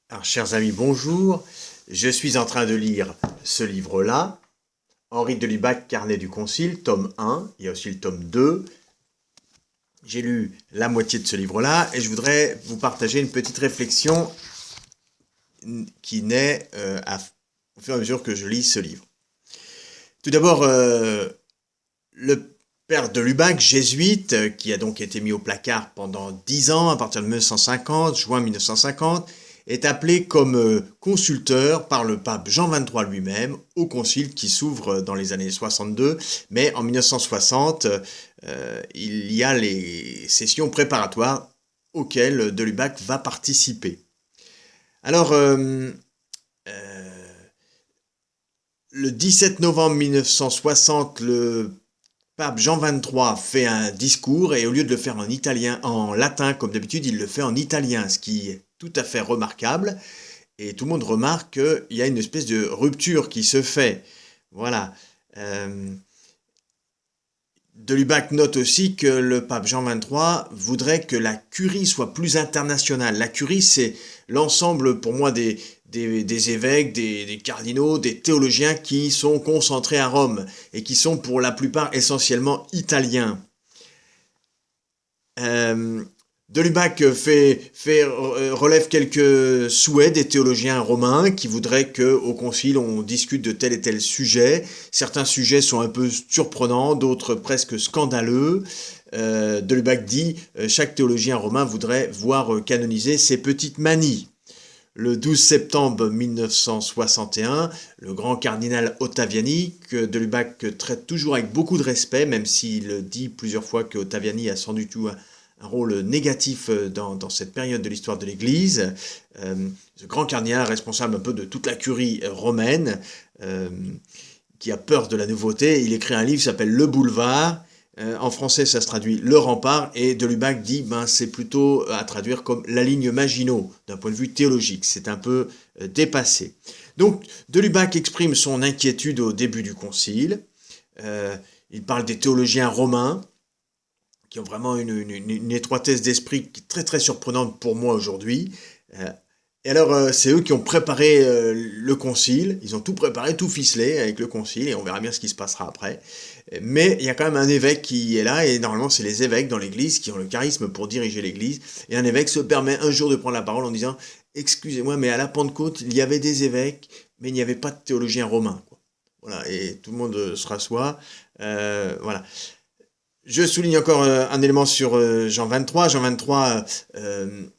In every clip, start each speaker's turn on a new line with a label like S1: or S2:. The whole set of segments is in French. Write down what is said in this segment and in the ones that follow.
S1: Alors, chers amis, bonjour. Je suis en train de lire ce livre-là, Henri de Lubac, Carnet du Concile, tome 1. Il y a aussi le tome 2. J'ai lu la moitié de ce livre-là et je voudrais vous partager une petite réflexion qui naît au fur et à mesure que je lis ce livre. Tout d'abord, le père de Lubac, jésuite, qui a donc été mis au placard pendant 10 ans, à partir de 1950, juin 1950, est appelé comme consulteur par le pape Jean XXIII lui-même au concile qui s'ouvre dans les années 62, mais en 1960, il y a les sessions préparatoires auxquelles de Lubac va participer. Alors, le 17 novembre 1960, le pape Jean XXIII fait un discours et au lieu de le faire en latin comme d'habitude, il le fait en italien, ce qui est tout à fait remarquable. Et tout le monde remarque qu'il y a une espèce de rupture qui se fait. Voilà. De Lubac note aussi que le pape Jean XXIII voudrait que la curie soit plus internationale. La curie, c'est l'ensemble, pour moi, des évêques, des cardinaux, des théologiens qui sont concentrés à Rome et qui sont pour la plupart essentiellement italiens. De Lubac relève quelques souhaits des théologiens romains qui voudraient qu'au concile on discute de tel et tel sujet. Certains sujets sont un peu surprenants, d'autres presque scandaleux. De Lubac dit chaque théologien romain voudrait voir canoniser ses petites manies. Le 12 septembre 1961, le grand cardinal Ottaviani, que de Lubac traite toujours avec beaucoup de respect, même s'il dit plusieurs fois que Ottaviani a sans du tout un rôle négatif dans cette période de l'histoire de l'Église. Ce grand cardinal responsable un peu de toute la curie romaine, qui a peur de la nouveauté, il écrit un livre qui s'appelle Le Boulevard. En français, ça se traduit Le Rempart, et de Lubac dit c'est plutôt à traduire comme la ligne Maginot, d'un point de vue théologique. C'est un peu dépassé. Donc, de Lubac exprime son inquiétude au début du concile. Il parle des théologiens romains, qui ont vraiment une étroitesse d'esprit très très surprenante pour moi aujourd'hui. Et alors, c'est eux qui ont préparé le concile. Ils ont tout préparé, tout ficelé avec le concile, et on verra bien ce qui se passera après. Mais il y a quand même un évêque qui est là, et normalement c'est les évêques dans l'église qui ont le charisme pour diriger l'église. Et un évêque se permet un jour de prendre la parole en disant « Excusez-moi, mais à la Pentecôte, il y avait des évêques, mais il n'y avait pas de théologiens romains. » Voilà, et tout le monde se rassoit. Voilà. Je souligne encore un élément sur Jean XXIII. Jean XXIII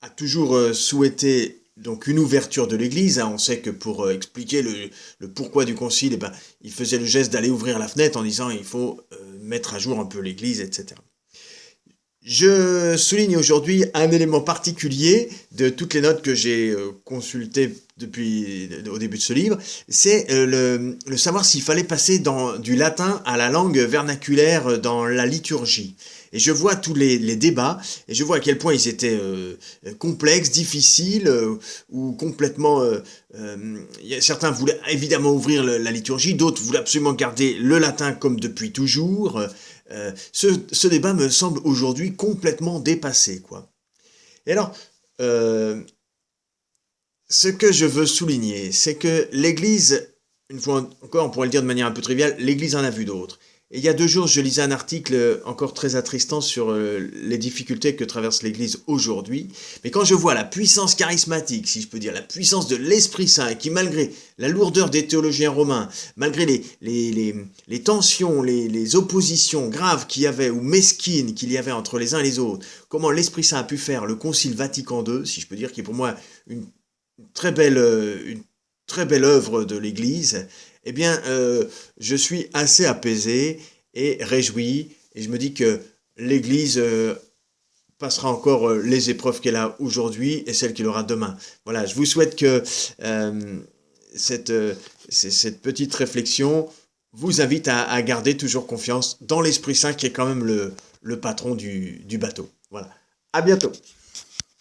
S1: a toujours souhaité donc une ouverture de l'Église. On sait que pour expliquer le pourquoi du concile, il faisait le geste d'aller ouvrir la fenêtre en disant il faut mettre à jour un peu l'Église, etc. Je souligne aujourd'hui un élément particulier de toutes les notes que j'ai consultées depuis au début de ce livre, c'est le savoir s'il fallait passer du latin à la langue vernaculaire dans la liturgie. Et je vois tous les débats, et je vois à quel point ils étaient complexes, difficiles, ou complètement... certains voulaient évidemment ouvrir la liturgie, d'autres voulaient absolument garder le latin comme depuis toujours. Ce débat me semble aujourd'hui complètement dépassé, quoi. Et alors, ce que je veux souligner, c'est que l'Église, une fois encore, on pourrait le dire de manière un peu triviale, l'Église en a vu d'autres. Et il y a 2 jours, je lisais un article encore très attristant sur les difficultés que traverse l'Église aujourd'hui. Mais quand je vois la puissance charismatique, si je peux dire, la puissance de l'Esprit Saint, qui malgré la lourdeur des théologiens romains, malgré les tensions, les oppositions graves qu'il y avait, ou mesquines qu'il y avait entre les uns et les autres, comment l'Esprit Saint a pu faire le Concile Vatican II, si je peux dire, qui est pour moi une très belle œuvre de l'Église, eh bien, je suis assez apaisé et réjoui, et je me dis que l'Église passera encore les épreuves qu'elle a aujourd'hui et celles qu'elle aura demain. Voilà, je vous souhaite que cette petite réflexion vous invite à garder toujours confiance dans l'Esprit Saint qui est quand même le patron du bateau. Voilà, à bientôt.